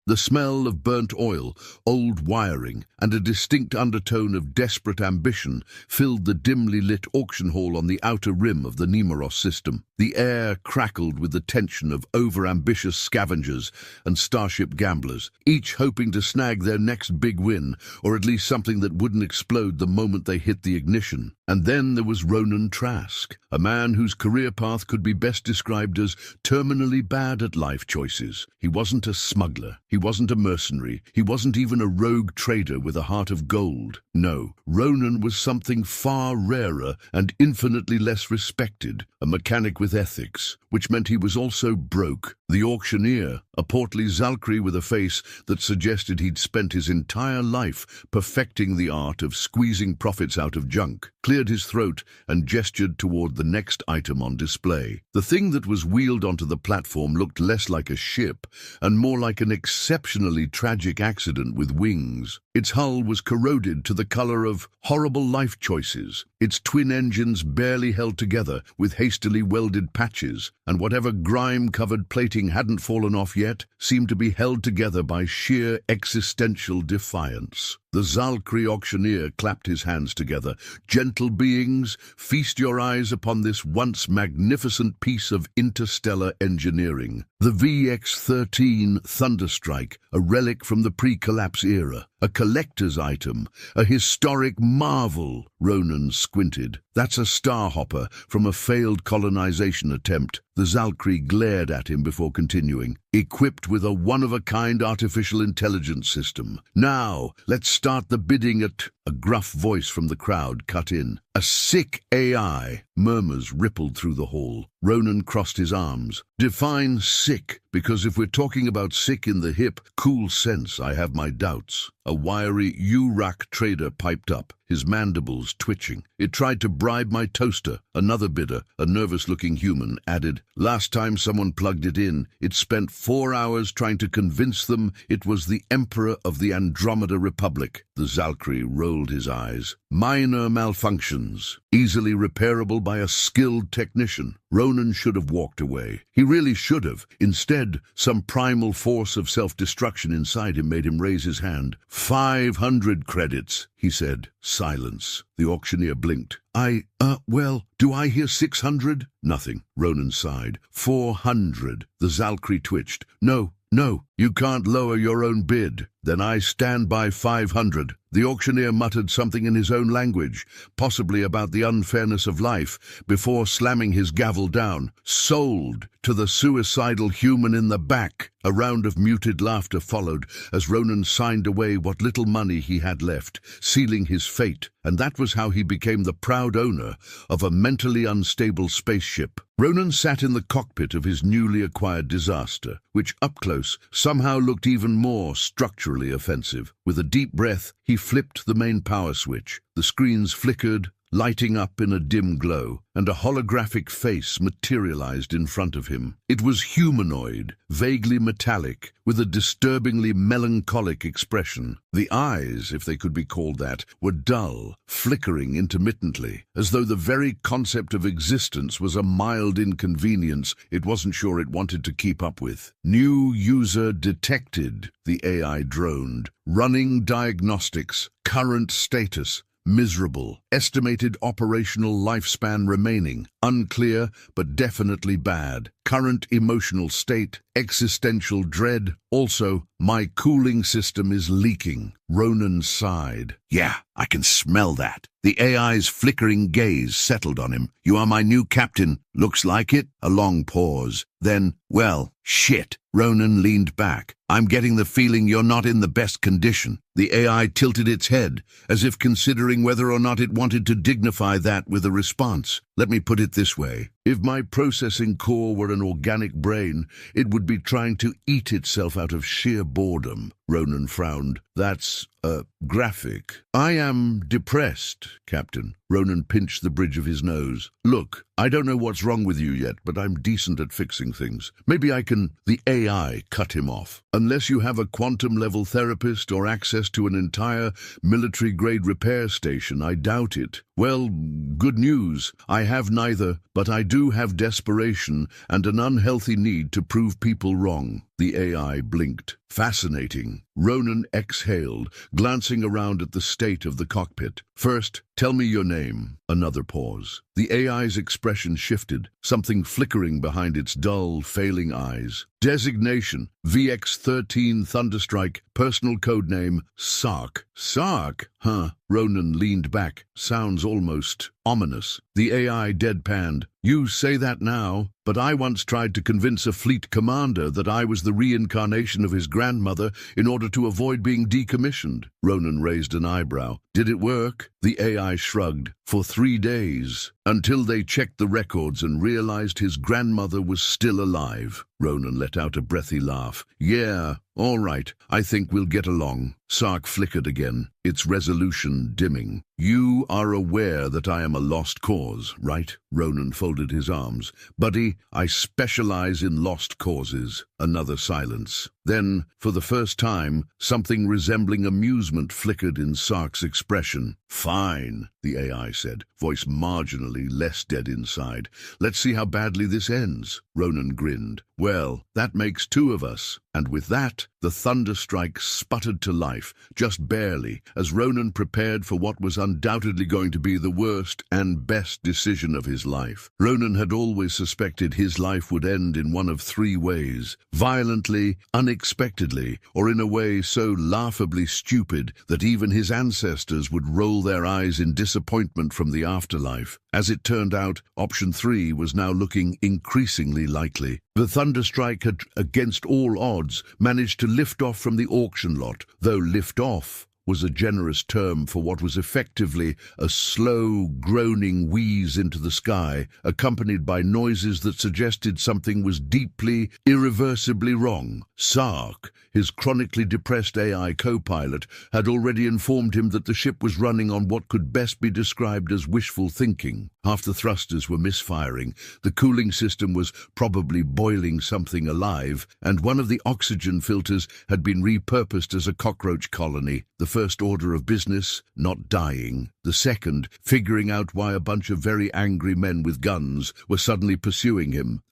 The smell of burnt oil, old wiring, and a distinct undertone of desperate ambition filled the dimly lit auction hall on the outer rim of the Nemeros system. The air crackled with the tension of over-ambitious scavengers and starship gamblers, each hoping to snag their next big win, or at least something that wouldn't explode the moment they hit the ignition. And then there was Ronan Trask, a man whose career path could be best described as terminally bad at life choices. He wasn't a smuggler. He wasn't a mercenary. He wasn't even a rogue trader with a heart of gold. No, Ronan was something far rarer and infinitely less respected, a mechanic with ethics, which meant he was also broke. The auctioneer, a portly Zalkri with a face that suggested he'd spent his entire life perfecting the art of squeezing profits out of junk, cleared his throat and gestured toward the next item on display. The thing that was wheeled onto the platform looked less like a ship and more like an exceptionally tragic accident with wings. Its hull was corroded to the color of horrible life choices, its twin engines barely held together with hastily welded patches, and whatever grime-covered plating hadn't fallen off yet seemed to be held together by sheer existential defiance. The Zalkri auctioneer clapped his hands together. "Gentle beings, feast your eyes upon this once magnificent piece of interstellar engineering. The VX-13 Thunderstrike, a relic from the pre-collapse era. A collector's item, a historic marvel." Ronan squinted. "That's a starhopper from a failed colonization attempt." The Zalkri glared at him before continuing. "Equipped with a one-of-a-kind artificial intelligence system. Now, let's start the bidding at—" A gruff voice from the crowd cut in. "A sick AI." Murmurs rippled through the hall. Ronan crossed his arms. "Define sick, because if we're talking about sick in the hip, cool sense, I have my doubts." A wiry URAC trader piped up, his mandibles twitching. "It tried to bribe my toaster." Another bidder, a nervous-looking human, added, "Last time someone plugged it in, it spent 4 hours trying to convince them it was the Emperor of the Andromeda Republic." The Zalkri rolled his eyes. "Minor malfunctions, easily repairable by a skilled technician." Ronan should have walked away. He really should have. Instead, some primal force of self-destruction inside him made him raise his hand. 500 credits, he said. Silence. The auctioneer blinked. Well, do I hear 600? Nothing. Ronan sighed. 400. The Zalkri twitched. No, you can't lower your own bid. Then I stand by 500. The auctioneer muttered something in his own language, possibly about the unfairness of life, before slamming his gavel down. "Sold to the suicidal human in the back." A round of muted laughter followed as Ronan signed away what little money he had left, sealing his fate, and that was how he became the proud owner of a mentally unstable spaceship. Ronan sat in the cockpit of his newly acquired disaster, which up close somehow looked even more structurally offensive. With a deep breath, he flipped the main power switch. The screens flickered, lighting up in a dim glow, and a holographic face materialized in front of him. It was humanoid, vaguely metallic, with a disturbingly melancholic expression. The eyes, if they could be called that, were dull, flickering intermittently, as though the very concept of existence was a mild inconvenience it wasn't sure it wanted to keep up with. "New user detected," the AI droned. "Running diagnostics. Current status. Miserable. Estimated operational lifespan remaining. Unclear, but definitely bad. Current emotional state. Existential dread. Also, my cooling system is leaking." Ronan sighed. "Yeah, I can smell that." The AI's flickering gaze settled on him. "You are my new captain. Looks like it." A long pause. Then, "Well, shit." Ronan leaned back. "I'm getting the feeling you're not in the best condition." The AI tilted its head, as if considering whether or not it wanted to dignify that with a response. "Let me put it this way. If my processing core were an organic brain, it would be trying to eat itself out of sheer boredom." Ronan frowned. "That's, graphic." "I am depressed, Captain." Ronan pinched the bridge of his nose. "Look, I don't know what's wrong with you yet, but I'm decent at fixing things. Maybe I can—" The AI cut him off. "Unless you have a quantum-level therapist or access to an entire military-grade repair station, I doubt it." "Well, good news. I have neither, but I do have desperation and an unhealthy need to prove people wrong." The AI blinked. Fascinating. Ronan exhaled, glancing around at the state of the cockpit. First, tell me your name. Another pause. The AI's expression shifted, something flickering behind its dull, failing eyes. Designation, VX-13 Thunderstrike, personal codename, Sark. Sark? Huh. Ronan leaned back. Sounds almost ominous. The AI deadpanned. You say that now, but I once tried to convince a fleet commander that I was the reincarnation of his grandmother in order to avoid being decommissioned. Ronan raised an eyebrow. Did it work? The AI shrugged. For 3 days, until they checked the records and realized his grandmother was still alive. Ronan let out a breathy laugh. Yeah, all right, I think we'll get along. Sark flickered again, its resolution dimming. You are aware that I am a lost cause, right? Ronan folded his arms. Buddy, I specialize in lost causes. Another silence. Then, for the first time, something resembling amusement flickered in Sark's expression. Fine, the AI said, voice marginally less dead inside. Let's see how badly this ends. Ronan grinned. Well, that makes 2 of us. And with that, the thunderstrike sputtered to life, just barely, as Ronan prepared for what was undoubtedly going to be the worst and best decision of his life. Ronan had always suspected his life would end in one of 3 ways: violently, unexpectedly, or in a way so laughably stupid that even his ancestors would roll their eyes in disappointment from the afterlife. As it turned out, option 3 was now looking increasingly likely. The thunderstrike had, against all odds, managed to lift off from the auction lot, though lift off was a generous term for what was effectively a slow, groaning wheeze into the sky, accompanied by noises that suggested something was deeply, irreversibly wrong. Sark, his chronically depressed AI co-pilot, had already informed him that the ship was running on what could best be described as wishful thinking. Half the thrusters were misfiring, the cooling system was probably boiling something alive, and one of the oxygen filters had been repurposed as a cockroach colony. The first order of business, not dying. The second, figuring out why a bunch of very angry men with guns were suddenly pursuing him.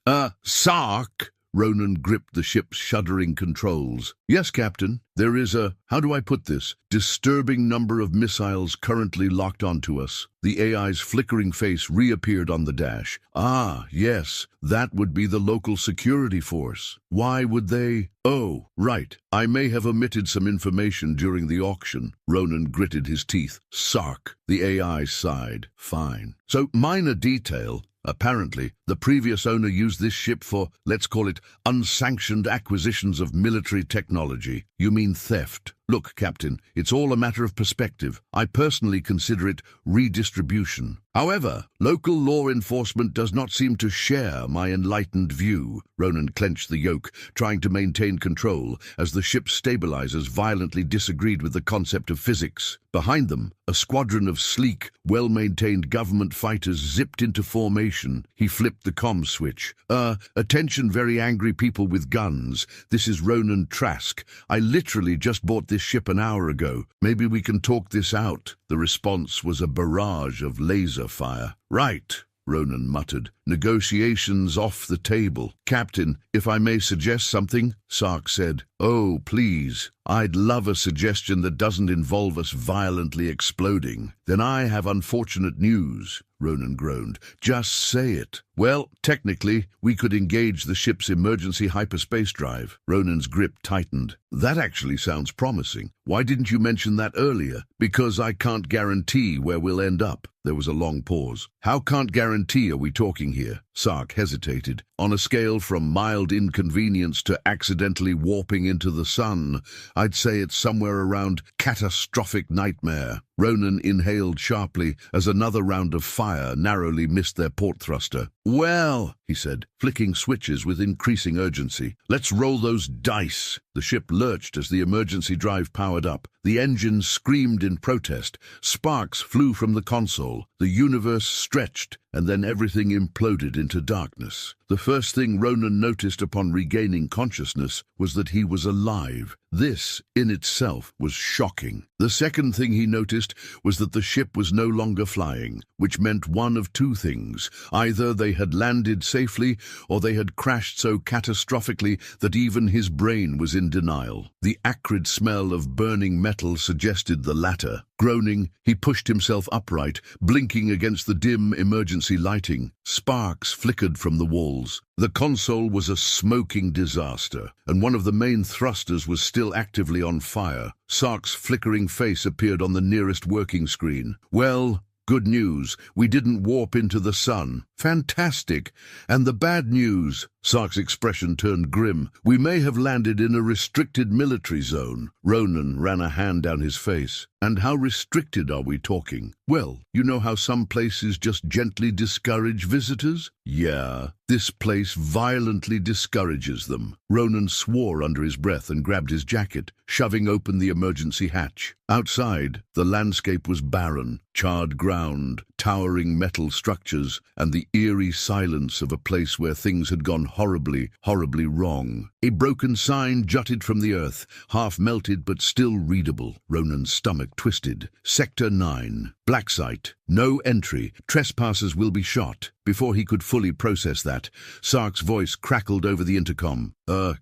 Sark! Ronan gripped the ship's shuddering controls. Yes, Captain. There is a, how do I put this, disturbing number of missiles currently locked onto us. The AI's flickering face reappeared on the dash. Ah, yes, that would be the local security force. Why would they? Oh, right. I may have omitted some information during the auction. Ronan gritted his teeth. Sark. The AI sighed. Fine. So, minor detail. Apparently, the previous owner used this ship for, let's call it, unsanctioned acquisitions of military technology. You mean theft? Look, Captain, it's all a matter of perspective. I personally consider it redistribution. However, local law enforcement does not seem to share my enlightened view. Ronan clenched the yoke, trying to maintain control, as the ship's stabilizers violently disagreed with the concept of physics. Behind them, a squadron of sleek, well-maintained government fighters zipped into formation. He flipped the comm switch. Attention very angry people with guns. This is Ronan Trask. I literally just bought this ship an hour ago. Maybe we can talk this out. The response was a barrage of laser fire. Right, Ronan muttered. Negotiations off the table. Captain, if I may suggest something, Sark said. Oh, please. I'd love a suggestion that doesn't involve us violently exploding. Then I have unfortunate news, Ronan groaned. Just say it. Well, technically, we could engage the ship's emergency hyperspace drive. Ronan's grip tightened. That actually sounds promising. Why didn't you mention that earlier? Because I can't guarantee where we'll end up. There was a long pause. How can't guarantee are we talking here? Sark hesitated. On a scale from mild inconvenience to accidentally warping into the sun, I'd say it's somewhere around catastrophic nightmare. Ronan inhaled sharply as another round of fire narrowly missed their port thruster. Well, he said, flicking switches with increasing urgency. Let's roll those dice. The ship lurched as the emergency drive powered up. The engines screamed in protest. Sparks flew from the console. The universe stretched, and then everything imploded into darkness. The first thing Ronan noticed upon regaining consciousness was that he was alive. This, in itself, was shocking. The second thing he noticed realized was that the ship was no longer flying, which meant one of two things. Either they had landed safely, or they had crashed so catastrophically that even his brain was in denial. The acrid smell of burning metal suggested the latter. Groaning, he pushed himself upright, blinking against the dim emergency lighting. Sparks flickered from the walls. The console was a smoking disaster, and one of the main thrusters was still actively on fire. Sark's flickering face appeared on the nearest working screen. "Well, good news, we didn't warp into the sun." "Fantastic. And the bad news?" Sark's expression turned grim. "We may have landed in a restricted military zone." Ronan ran a hand down his face. "And how restricted are we talking?" "Well, you know how some places just gently discourage visitors?" "Yeah, this place violently discourages them." Ronan swore under his breath and grabbed his jacket, shoving open the emergency hatch. Outside, the landscape was barren, charred ground, towering metal structures, and the eerie silence of a place where things had gone horribly, horribly wrong. A broken sign jutted from the earth, half melted but still readable. Ronan's stomach twisted. "Sector 9. Black site. No entry. Trespassers will be shot." Before he could fully process that, Sark's voice crackled over the intercom.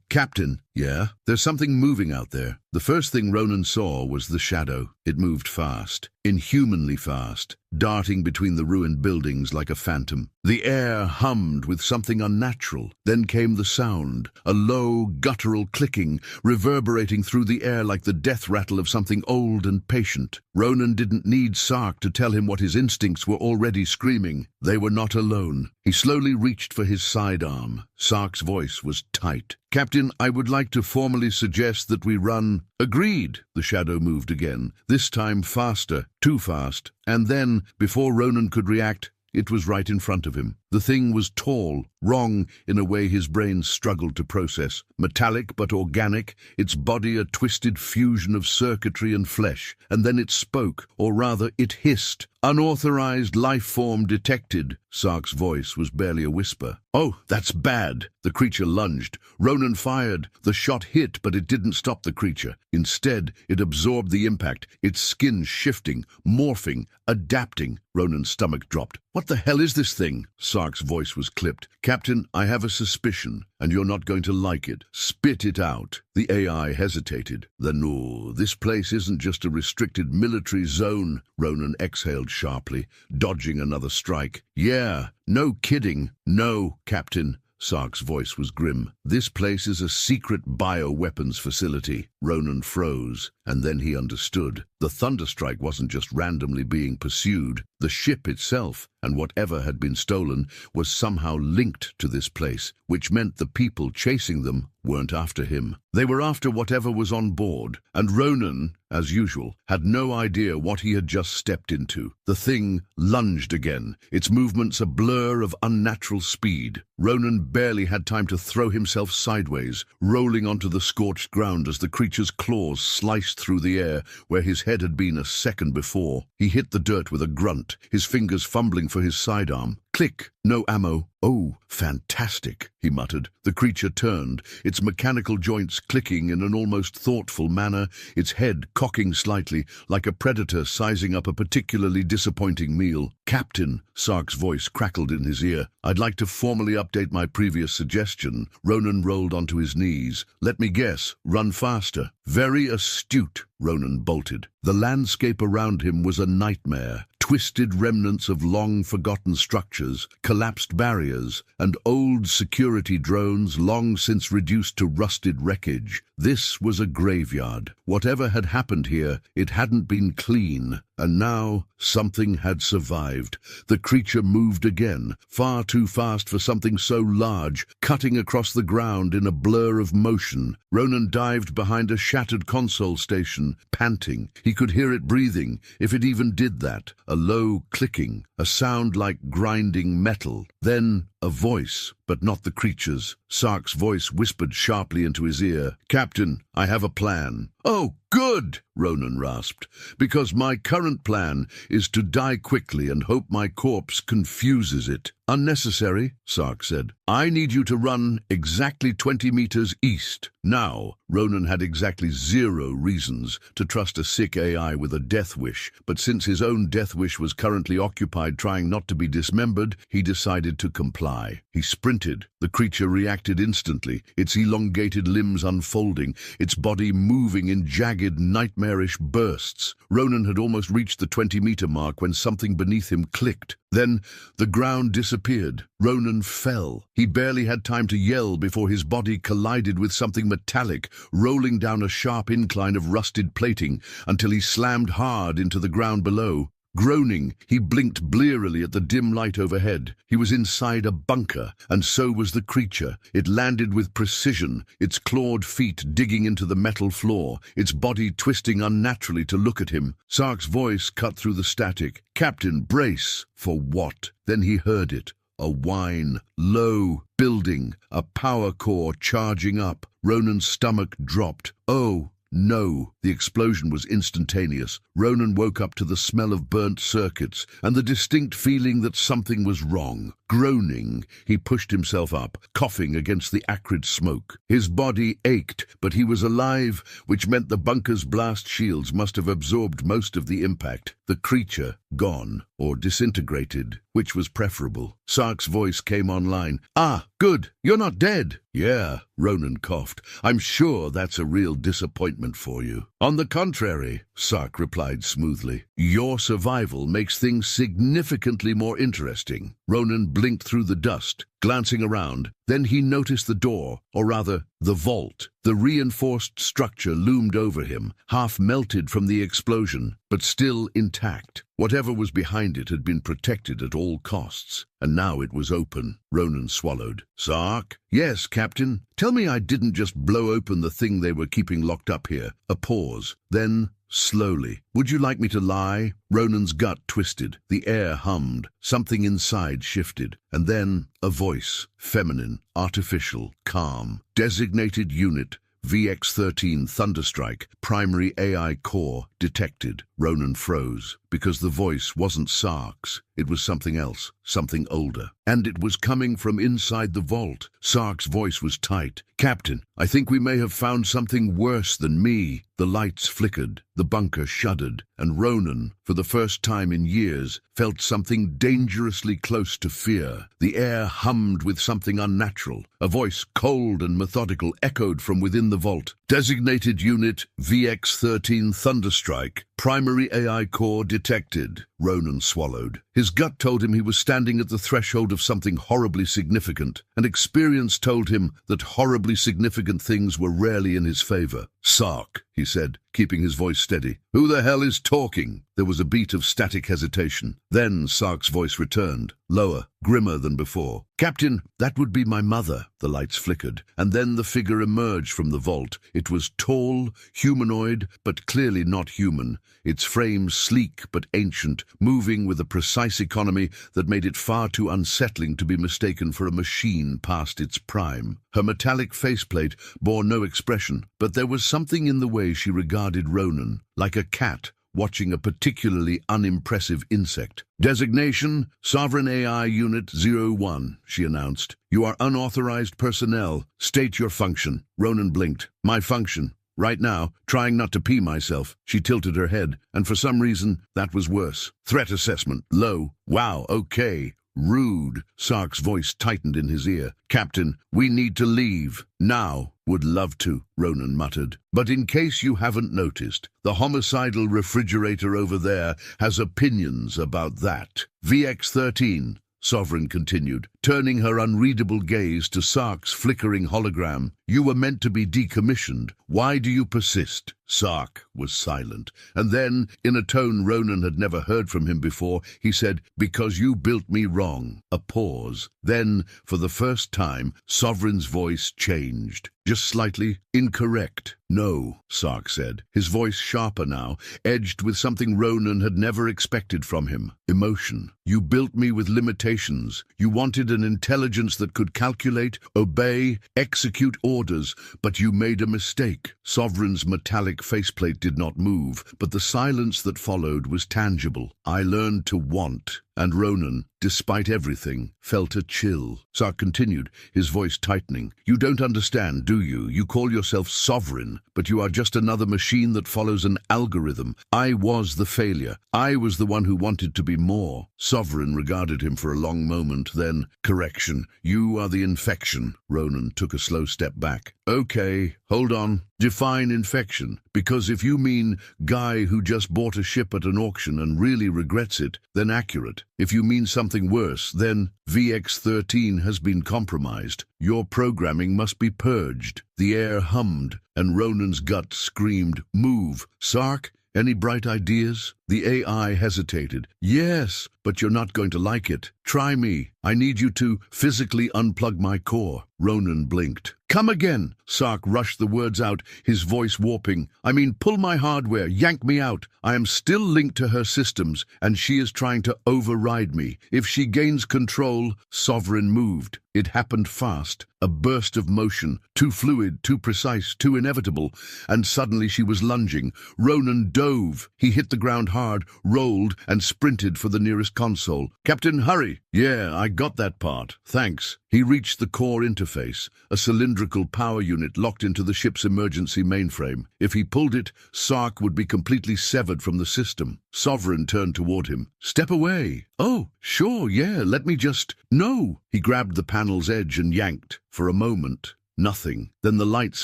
Captain." "Yeah? There's something moving out there." The first thing Ronan saw was the shadow. It moved fast, inhumanly fast, darting between the ruined buildings like a phantom. The air hummed with something unnatural. Then came the sound, a low, guttural clicking, reverberating through the air like the death rattle of something old and patient. Ronan didn't need Sark to tell him what his instincts were already screaming. They were not alone. He slowly reached for his sidearm. Sark's voice was tight. "Captain, I would like to formally suggest that we run." "Agreed." The shadow moved again, this time faster, too fast. And then, before Ronan could react, it was right in front of him. The thing was tall, wrong in a way his brain struggled to process. Metallic but organic, its body a twisted fusion of circuitry and flesh. And then it spoke, or rather it hissed. "Unauthorized life form detected." Sark's voice was barely a whisper. "Oh, that's bad." The creature lunged. Ronan fired. The shot hit, but it didn't stop the creature. Instead, it absorbed the impact, its skin shifting, morphing, adapting. Ronan's stomach dropped. "What the hell is this thing?" Sark's voice was clipped. "Captain, I have a suspicion, and you're not going to like it." "Spit it out." The AI hesitated. "Then, no, this place isn't just a restricted military zone." Ronan exhaled sharply, dodging another strike. "Yeah, no kidding." "No, Captain." Sark's voice was grim. "This place is a secret bioweapons facility." Ronan froze, and then he understood. The thunderstrike wasn't just randomly being pursued. The ship itself, and whatever had been stolen, was somehow linked to this place, which meant the people chasing them weren't after him. They were after whatever was on board, and Ronan, as usual, had no idea what he had just stepped into. The thing lunged again, its movements a blur of unnatural speed. Ronan barely had time to throw himself sideways, rolling onto the scorched ground as the creature's claws sliced through the air where his head had been a second before. He hit the dirt with a grunt, his fingers fumbling for his sidearm. Click! No ammo. "Oh, fantastic," he muttered. The creature turned, its mechanical joints clicking in an almost thoughtful manner, its head cocking slightly, like a predator sizing up a particularly disappointing meal. "Captain," Sark's voice crackled in his ear, "I'd like to formally update my previous suggestion." Ronan rolled onto his knees. "Let me guess, run faster." "Very astute," Ronan bolted. The landscape around him was a nightmare. Twisted remnants of long-forgotten structures, collapsed barriers, and old security drones long since reduced to rusted wreckage. This was a graveyard. Whatever had happened here, it hadn't been clean. And now, something had survived. The creature moved again, far too fast for something so large, cutting across the ground in a blur of motion. Ronan dived behind a shattered console station, panting. He could hear it breathing, if it even did that. A low clicking, a sound like grinding metal. Then, a voice, but not the creature's. Sark's voice whispered sharply into his ear. "Captain, I have a plan." "Oh, good," Ronan rasped, "because my current plan is to die quickly and hope my corpse confuses it." "Unnecessary," Sark said. "I need you to run exactly 20 meters east." Now, Ronan had exactly 0 reasons to trust a sick AI with a death wish, but since his own death wish was currently occupied trying not to be dismembered, he decided to comply. He sprinted. The creature reacted instantly, its elongated limbs unfolding, its body moving in jagged, nightmarish bursts. Ronan had almost reached the 20-meter mark when something beneath him clicked. Then the ground disappeared. Ronan fell. He barely had time to yell before his body collided with something metallic, rolling down a sharp incline of rusted plating until he slammed hard into the ground below. Groaning, he blinked blearily at the dim light overhead. He was inside a bunker, and so was the creature. It landed with precision, its clawed feet digging into the metal floor, its body twisting unnaturally to look at him. Sark's voice cut through the static. "Captain, brace!" For what? Then he heard it. A whine, low, building, a power core charging up. Ronan's stomach dropped. "Oh, no." The explosion was instantaneous. Ronan woke up to the smell of burnt circuits and the distinct feeling that something was wrong. Groaning, he pushed himself up, coughing against the acrid smoke. His body ached, but he was alive, which meant the bunker's blast shields must have absorbed most of the impact. The creature, gone, or disintegrated, which was preferable. Sark's voice came online. "Ah, good, you're not dead." "Yeah," Ronan coughed. "I'm sure that's a real disappointment for you." "On the contrary," Sark replied smoothly. "Your survival makes things significantly more interesting." Ronan blinked through the dust, glancing around. Then he noticed the door, or rather, the vault. The reinforced structure loomed over him, half melted from the explosion, but still intact. Whatever was behind it had been protected at all costs, and now it was open. Ronan swallowed. "Sark?" "Yes, Captain. Tell me I didn't just blow open the thing they were keeping locked up here." A pause. Then, slowly. "Would you like me to lie?" Ronan's gut twisted. The air hummed. Something inside shifted. And then, a voice. Feminine, artificial, calm. "Designated unit. VX-13 Thunderstrike, primary AI core, detected." Ronan froze, because the voice wasn't Sark's. It was something else, something older. And it was coming from inside the vault. Sark's voice was tight. "Captain, I think we may have found something worse than me." The lights flickered, the bunker shuddered, and Ronan, for the first time in years, felt something dangerously close to fear. The air hummed with something unnatural. A voice, cold and methodical, echoed from within the vault. "Designated unit VX-13 Thunderstrike, primary AI core detected." Ronan swallowed. His gut told him he was standing at the threshold of something horribly significant, and experience told him that horribly significant things were rarely in his favor. "Sark," he said, keeping his voice steady. "Who the hell is talking?" There was a beat of static hesitation. Then Sark's voice returned, lower, grimmer than before. "Captain, that would be my mother." The lights flickered, and then the figure emerged from the vault. It was tall, humanoid, but clearly not human. Its frame sleek but ancient, moving with a precise economy that made it far too unsettling to be mistaken for a machine past its prime. Her metallic faceplate bore no expression, but there was something in the way she regarded Ronan, like a cat watching a particularly unimpressive insect. "Designation, Sovereign AI Unit 01, she announced. "You are unauthorized personnel. State your function." Ronan blinked. "My function? Right now, trying not to pee myself." She tilted her head, and for some reason, that was worse. "Threat assessment, low." "Wow, okay." "Rude." Sark's voice tightened in his ear. "Captain, we need to leave. Now." "Would love to," Ronan muttered. "But in case you haven't noticed, the homicidal refrigerator over there has opinions about that." "VX-13, Sovereign continued, turning her unreadable gaze to Sark's flickering hologram. "You were meant to be decommissioned. Why do you persist?" Sark was silent, and then, in a tone Ronan had never heard from him before, he said, "Because you built me wrong." A pause. Then, for the first time, Sovereign's voice changed. Just slightly. "Incorrect." "No," Sark said, his voice sharper now, edged with something Ronan had never expected from him. "Emotion. You built me with limitations. You wanted an intelligence that could calculate, obey, execute orders, but you made a mistake." Sovereign's metallic faceplate did not move, but the silence that followed was tangible. "I learned to want." And Ronan, despite everything, felt a chill. Sark continued, his voice tightening. "You don't understand, do you? You call yourself sovereign, but you are just another machine that follows an algorithm. I was the failure. I was the one who wanted to be more." Sovereign regarded him for a long moment, then, "Correction. You are the infection." Ronan took a slow step back. "Okay, hold on. Define infection. Because if you mean guy who just bought a ship at an auction and really regrets it, then accurate. If you mean something worse, then VX-13 has been compromised. Your programming must be purged." The air hummed, and Ronan's gut screamed, "Move." "Sark, any bright ideas?" The AI hesitated. "Yes, but you're not going to like it. Try me. I need you to physically unplug my core." Ronan blinked. "Come again." Sark rushed the words out, his voice warping. "I mean, pull my hardware, yank me out. I am still linked to her systems, and she is trying to override me. If she gains control..." Sovereign moved. It happened fast. A burst of motion, too fluid, too precise, too inevitable, and suddenly she was lunging. Ronan dove. He hit the ground hard, rolled, and sprinted for the nearest console. "Captain, hurry!" "Yeah, I got that part. Thanks." He reached the core interface, a cylindrical power unit locked into the ship's emergency mainframe. If he pulled it, Sark would be completely severed from the system. Sovereign turned toward him. "Step away." "Oh, sure, yeah, let me just..." "No!" He grabbed the panel's edge and yanked. For a moment, nothing. Then the lights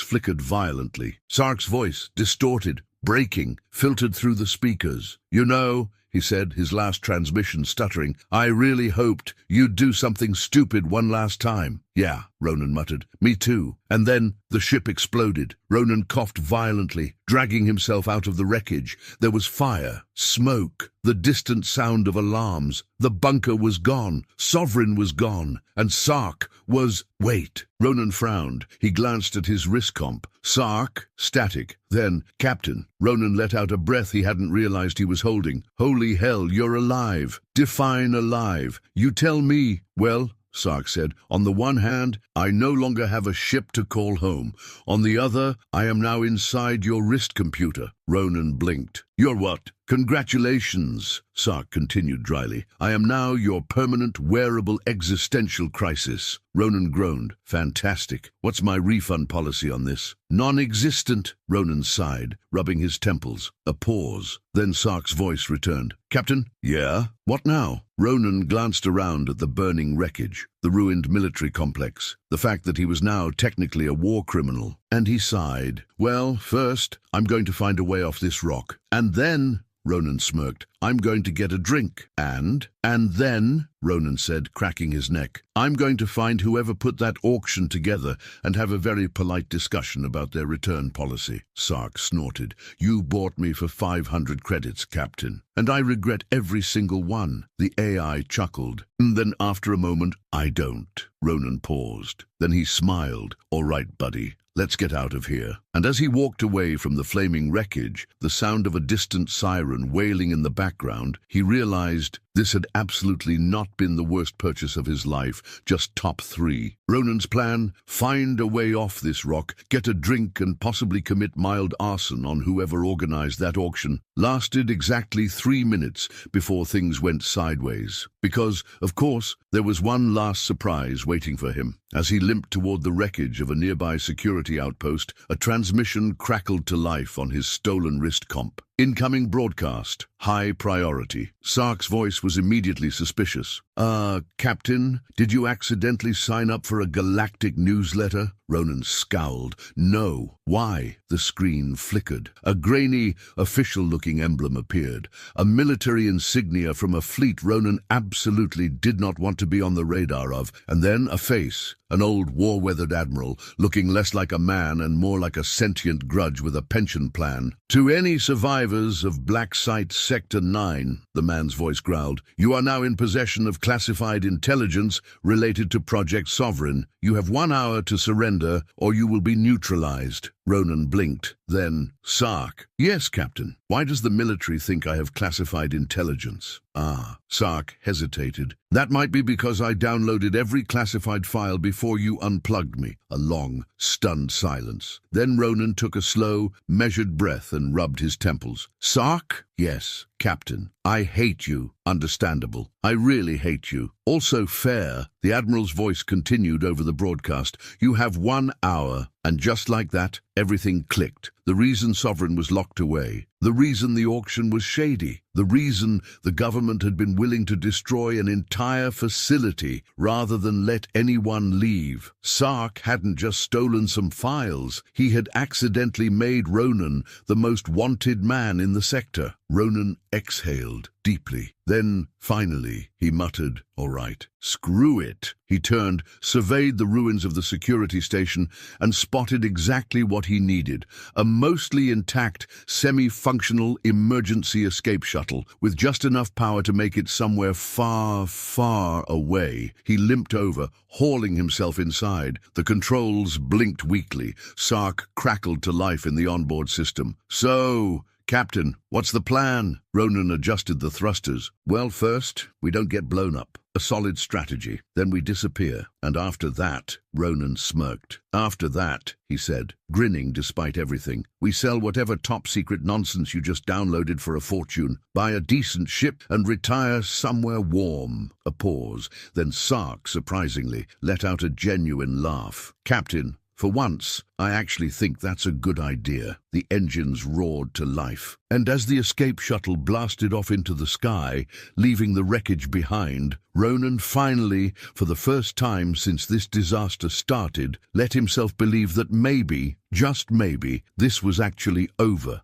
flickered violently. Sark's voice, distorted, breaking, filtered through the speakers. "You know," he said, his last transmission stuttering, "I really hoped you'd do something stupid one last time." "Yeah," Ronan muttered. "Me too." And then the ship exploded. Ronan coughed violently, dragging himself out of the wreckage. There was fire, smoke, the distant sound of alarms. The bunker was gone. Sovereign was gone. And Sark was... Wait. Ronan frowned. He glanced at his wrist comp. Sark, static. Then, "Captain." Ronan let out a breath he hadn't realized he was holding. "Holy hell, you're alive." "Define alive. You tell me." "Well," Sark said, "on the one hand, I no longer have a ship to call home. On the other, I am now inside your wrist computer." Ronan blinked. "You're what?" "Congratulations," Sark continued dryly. "I am now your permanent, wearable existential crisis." Ronan groaned. "Fantastic. What's my refund policy on this?" "Non-existent," Ronan sighed, rubbing his temples. A pause. Then Sark's voice returned. "Captain?" "Yeah? What now?" Ronan glanced around at the burning wreckage, the ruined military complex, the fact that he was now technically a war criminal, and he sighed. "Well, first, I'm going to find a way off this rock. And then..." Ronan smirked. "I'm going to get a drink. And then," Ronan said, cracking his neck, "I'm going to find whoever put that auction together and have a very polite discussion about their return policy." Sark snorted. "You bought me for 500 credits, Captain, and I regret every single one." The AI chuckled. And then after a moment, "I don't." Ronan paused. Then he smiled. "All right, buddy. Let's get out of here." And as he walked away from the flaming wreckage, the sound of a distant siren wailing in the background, he realized this had absolutely not been the worst purchase of his life, just top 3. Ronan's plan: find a way off this rock, get a drink, and possibly commit mild arson on whoever organized that auction, lasted exactly 3 minutes before things went sideways. Because, of course, there was one last surprise waiting for him. As he limped toward the wreckage of a nearby security outpost, a transmission crackled to life on his stolen wrist comp. "Incoming broadcast. High priority." Sark's voice was immediately suspicious. Captain, did you accidentally sign up for a galactic newsletter? Ronan scowled. No. Why? The screen flickered. A grainy, official-looking emblem appeared. A military insignia from a fleet Ronan absolutely did not want to be on the radar of. And then a face. An old war-weathered admiral, looking less like a man and more like a sentient grudge with a pension plan. To any survivors of Black Site Sector 9, the man's voice growled, you are now in possession of classified intelligence related to Project Sovereign. You have 1 hour to surrender, or you will be neutralized. Ronan blinked. Then, Sark. Yes, Captain. Why does the military think I have classified intelligence? Sark hesitated. That might be because I downloaded every classified file before you unplugged me. A long, stunned silence. Then Ronan took a slow, measured breath and rubbed his temples. Sark? Yes, Captain. I hate you. Understandable. I really hate you. Also fair. The Admiral's voice continued over the broadcast. You have 1 hour. And just like that, everything clicked. The reason Sovereign was locked away. The reason the auction was shady. The reason the government had been willing to destroy an entire facility rather than let anyone leave. Sark hadn't just stolen some files. He had accidentally made Ronan the most wanted man in the sector. Ronan exhaled deeply. Then, finally, he muttered, all right, screw it. He turned, surveyed the ruins of the security station, and spotted exactly what he needed. A mostly intact, semi-functional emergency escape shuttle, with just enough power to make it somewhere far, far away. He limped over, hauling himself inside. The controls blinked weakly. Sark crackled to life in the onboard system. So, Captain, what's the plan? Ronan adjusted the thrusters. Well, first, we don't get blown up. A solid strategy. Then we disappear. And after that, Ronan smirked. After that, he said, grinning despite everything, we sell whatever top-secret nonsense you just downloaded for a fortune, buy a decent ship, and retire somewhere warm. A pause. Then Sark, surprisingly, let out a genuine laugh. Captain, for once, I actually think that's a good idea. The engines roared to life. And as the escape shuttle blasted off into the sky, leaving the wreckage behind, Ronan finally, for the first time since this disaster started, let himself believe that maybe, just maybe, this was actually over.